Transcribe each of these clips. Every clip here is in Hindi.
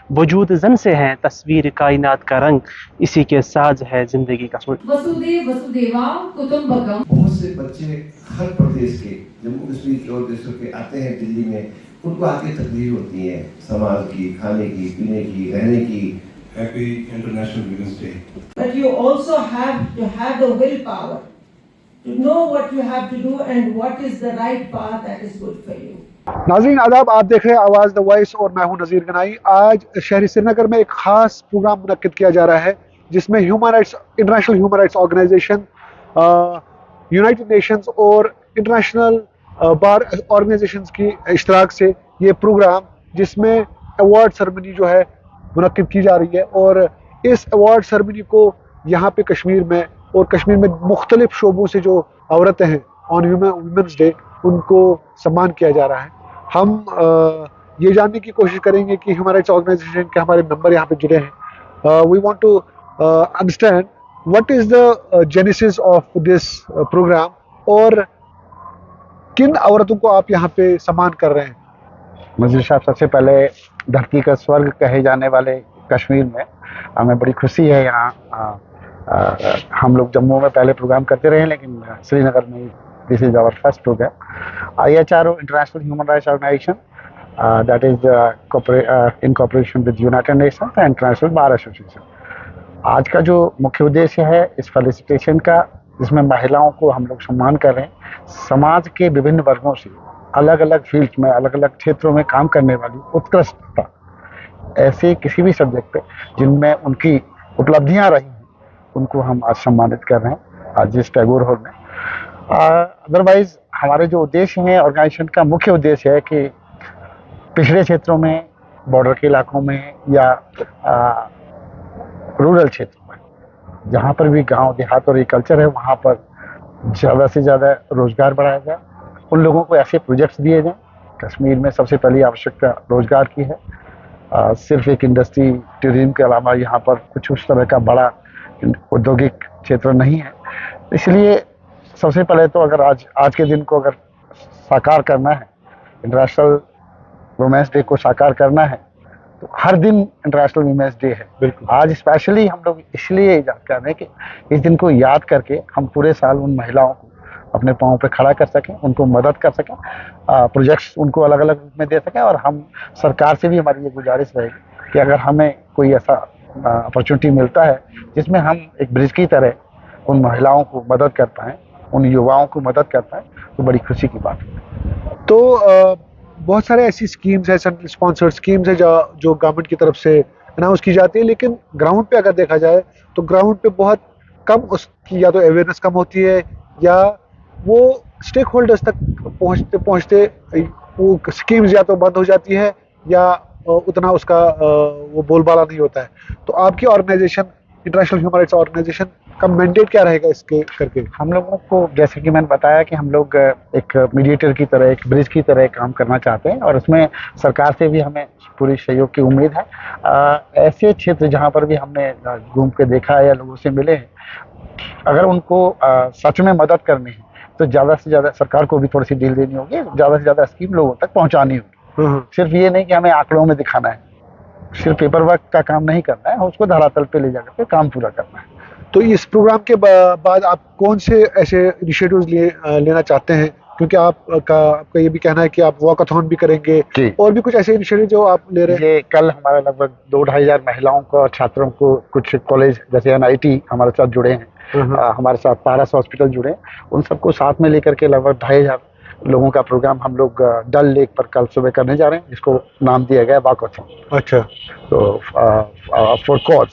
वजूद जन से है तस्वीर कायनात का रंग, इसी के साज है जिंदगी का सूट। वसुदेव वसुदेवा कुटुंबकम। बहुत से बच्चे हर प्रदेश के, जम्मू कश्मीर के और देशों के आते हैं दिल्ली में, उनको आके तकलीफ होती है समाज की, खाने की, पीने की, रहने की। Happy International Women's Day. But you also have to have the willpower to know what you have to do and what is the right path that is good for you. नाज़रीन आदाब, आप देख रहे हैं आवाज़ द वॉइस और मैं हूं नज़ीर गनाई। आज शहरी श्रीनगर में एक खास प्रोग्राम मुनक्किद किया जा रहा है जिसमें international human rights organisation, united nations और इंटरनेशनल बार ऑर्गेनाइजेशंस की इश्तराक से ये प्रोग्राम, जिसमें अवार्ड सेरेमनी जो है मुनक्किद की जा रही है। और इस अवार्ड सेरेमनी को यहाँ पे कश्मीर में मुख्तलिफ शोबों से जो औरतें हैं ऑन वुमेंस डे, उनको सम्मान किया जा रहा है। हम ये जानने की कोशिश करेंगे कि ह्यूमन राइट्स ऑर्गेनाइजेशन के हमारे मेंबर यहाँ पे जुड़े हैं। We want to understand what is the genesis of this programme और किन औरतों को आप यहाँ पे सम्मान कर रहे हैं। मजीद साहब, सबसे पहले धरती का स्वर्ग कहे जाने वाले कश्मीर में हमें बड़ी खुशी है। यहाँ हम लोग जम्मू में पहले प्रोग्राम करते रहे, लेकिन श्रीनगर में this is our first programme. IHRO international human rights organisation that is in cooperation with united nations and international bar association. आज का जो मुख्य उद्देश्य है इस फेलिसिटेशन का, जिसमें महिलाओं को हम लोग सम्मान कर रहे हैं, समाज के विभिन्न वर्गों से अलग अलग फील्ड में, अलग अलग क्षेत्रों में काम करने वाली उत्कृष्टता ऐसे किसी भी सब्जेक्ट पे जिनमें उनकी उपलब्धियां रही हैं, उनको हम आज सम्मानित कर रहे हैं आज इस टैगोर हॉल में। अदरवाइज हमारे जो उद्देश्य हैं ऑर्गेनाइजेशन का, मुख्य उद्देश्य है कि पिछड़े क्षेत्रों में, बॉर्डर के इलाकों में या रूरल क्षेत्रों में, जहाँ पर भी गांव देहात और एग्रीकल्चर है, वहाँ पर ज़्यादा से ज़्यादा रोजगार बढ़ाया जाए, उन लोगों को ऐसे प्रोजेक्ट्स दिए जाएं। कश्मीर में सबसे पहली आवश्यकता रोजगार की है। सिर्फ एक इंडस्ट्री टूरिज्म के अलावा यहाँ पर कुछ उस तरह का बड़ा औद्योगिक क्षेत्र नहीं है। इसलिए सबसे पहले तो अगर आज के दिन को अगर साकार करना है, इंटरनेशनल वुमेन्स डे को साकार करना है, तो हर दिन इंटरनेशनल वुमेन्स डे है। बिल्कुल, आज स्पेशली हम लोग इसलिए याद कर रहे हैं कि इस दिन को याद करके हम पूरे साल उन महिलाओं को अपने पाँव पे खड़ा कर सकें, उनको मदद कर सकें, प्रोजेक्ट्स उनको अलग अलग रूप में दे सकें। और हम सरकार से भी हमारी ये गुजारिश रहेगी कि अगर हमें कोई ऐसा अपॉर्चुनिटी मिलता है जिसमें हम एक ब्रिज की तरह उन महिलाओं को मदद कर पाएँ, उन युवाओं को मदद कर पाएँ, तो बड़ी खुशी की बात है। तो बहुत सारे ऐसी स्कीम्स है, सेंट्रल स्पॉन्सर्ड स्कीम्स है जो गवर्नमेंट की तरफ से अनाउंस की जाती है, लेकिन ग्राउंड पे अगर देखा जाए तो ग्राउंड पे बहुत कम उसकी या तो अवेयरनेस कम होती है, या वो स्टेक होल्डर्स तक पहुँचते वो स्कीम्स या तो बंद हो जाती है या उतना उसका वो बोलबाला नहीं होता है। तो आपकी organisation, international human rights organisation का मैंडेट क्या रहेगा इसके करके? हम लोगों को, जैसे कि मैंने बताया, कि हम लोग एक मीडिएटर की तरह, एक ब्रिज की तरह काम करना चाहते हैं, और उसमें सरकार से भी हमें पूरी सहयोग की उम्मीद है। ऐसे क्षेत्र जहाँ पर भी हमने घूम के देखा है या लोगों से मिले हैं, अगर उनको सच में मदद करनी है तो ज़्यादा से ज़्यादा सरकार को भी थोड़ी सी डील देनी होगी, ज़्यादा से ज़्यादा स्कीम लोगों तक पहुँचानी होगी। सिर्फ ये नहीं कि हमें आंकड़ों में दिखाना है, सिर्फ पेपर वर्क का काम नहीं करना है, उसको धरातल पे ले जाकर के काम पूरा करना है। तो इस प्रोग्राम के बाद आप कौन से ऐसे इनिशिएटिव्स लेना चाहते हैं? क्योंकि आपका ये भी कहना है कि आप वॉकथॉन भी करेंगे, और भी कुछ ऐसे इनिशिएटिव जो आप ले रहे हैं। ये कल हमारे लगभग 2-2.5 हज़ार महिलाओं को और छात्रों को, कुछ कॉलेज जैसे NIT हमारे साथ जुड़े हैं, हमारे साथ पारस हॉस्पिटल जुड़े हैं, उन सबको साथ में लेकर के लगभग 2,500 लोगों का प्रोग्राम हम लोग डल लेक पर कल सुबह करने जा रहे हैं, जिसको नाम दिया गया वॉकथॉन। अच्छा, तो for cause,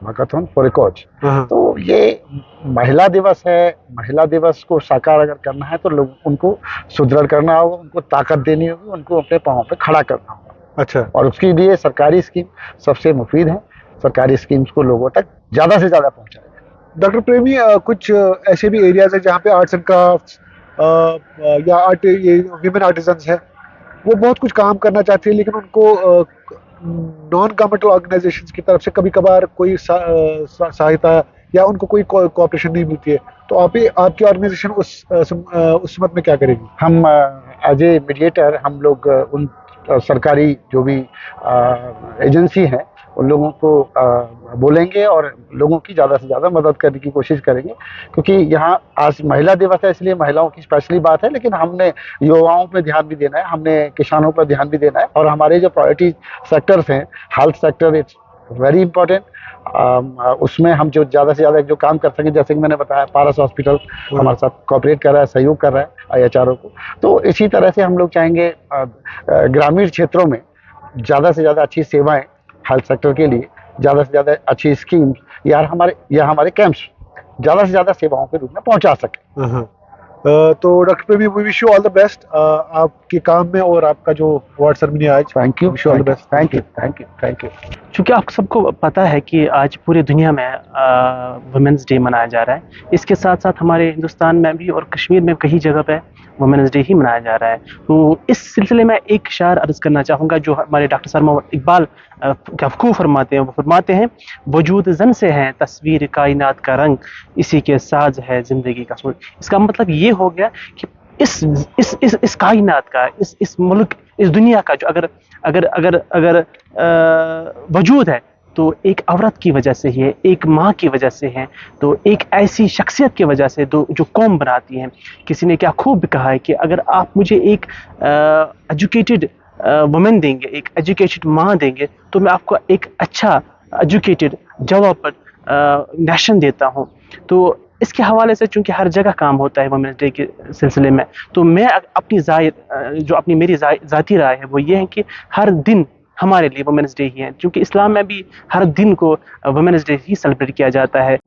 walkathon for a cause. तो ये महिला दिवस है, महिला दिवस को साकार अगर करना है तो लोग उनको सुदृढ़ करना होगा, उनको ताकत देनी होगी, उनको अपने पाँव पे खड़ा करना होगा। अच्छा, और उसके लिए सरकारी स्कीम सबसे मुफीद है। सरकारी स्कीम्स को लोगों तक ज़्यादा से ज़्यादा पहुँचाएं। डॉक्टर प्रेमी, कुछ ऐसे भी एरियाज है जहाँ पे आर्ट्स एंड क्राफ्ट्स या ये विमेन आर्टिजन्स है, वो बहुत कुछ काम करना चाहती है, लेकिन उनको नॉन गवर्नमेंटल ऑर्गेनाइजेशंस की तरफ से कभी कभार कोई सहायता या उनको कोई कोऑपरेशन नहीं मिलती है। तो आपकी ऑर्गेनाइजेशन उस मत में क्या करेगी? हम एज ए मीडिएटर हम लोग उन सरकारी जो भी एजेंसी हैं उन लोगों को बोलेंगे और लोगों की ज़्यादा से ज़्यादा मदद करने की कोशिश करेंगे, क्योंकि यहाँ आज महिला दिवस है इसलिए महिलाओं की स्पेशली बात है, लेकिन हमने युवाओं पे ध्यान भी देना है, हमने किसानों पर ध्यान भी देना है, और हमारे जो प्रायोरिटी सेक्टर्स हैं, health sector it's very important, उसमें हम जो ज़्यादा से ज़्यादा जो काम कर सकें, जैसे कि मैंने बताया पारस हॉस्पिटल हमारे साथ कोऑपरेट कर रहा है, सहयोग कर रहा है IHRO को, तो इसी तरह से हम लोग चाहेंगे ग्रामीण क्षेत्रों में ज़्यादा से ज़्यादा अच्छी सेवाएं हेल्थ सेक्टर के लिए, ज़्यादा से ज़्यादा अच्छी स्कीम्स या हमारे कैंप्स ज़्यादा से ज़्यादा सेवाओं के रूप में पहुंचा सकें। तो doctor Premi, we wish you all the best आपके काम में और आपका जो अवार्ड सेरेमनी आज। Thank you, wish you all the best. Thank you, thank you, thank you. चूँकि आप सबको पता है कि आज पूरी दुनिया में वुमेंस डे मनाया जा रहा है, इसके साथ साथ हमारे हिंदुस्तान में भी और कश्मीर में कई जगह पे वुमेंस डे ही मनाया जा रहा है। तो इस सिलसिले में एक शायर अर्ज़ करना चाहूँगा जो हमारे डॉक्टर सर मोहम्मद इकबाल क्या खूब फरमाते हैं। वो फरमाते हैं, वजूद जन से है तस्वीर कायनात का रंग, इसी के साज है ज़िंदगी का सूर। इसका मतलब ये हो गया कि इस कायनात का, इस मुल्क, इस दुनिया का जो अगर वजूद है तो एक औरत की वजह से ही है, एक माँ की वजह से है, तो एक ऐसी शख्सियत की वजह से जो कौम बनाती है। किसी ने क्या खूब कहा है कि अगर आप मुझे एक एजुकेटेड वुमेन देंगे, एक एजुकेटेड माँ देंगे, तो मैं आपको एक अच्छा एजुकेटेड जवाब पर नेशन देता हूँ। तो इसके हवाले से चूँकि हर जगह काम होता है वुमेंस डे के सिलसिले में, तो मैं अपनी मेरी ज़ाती राय है वो ये है कि हर दिन हमारे लिए वुमेंस डे ही है, क्योंकि इस्लाम में भी हर दिन को वुमेंस डे ही सेलिब्रेट किया जाता है।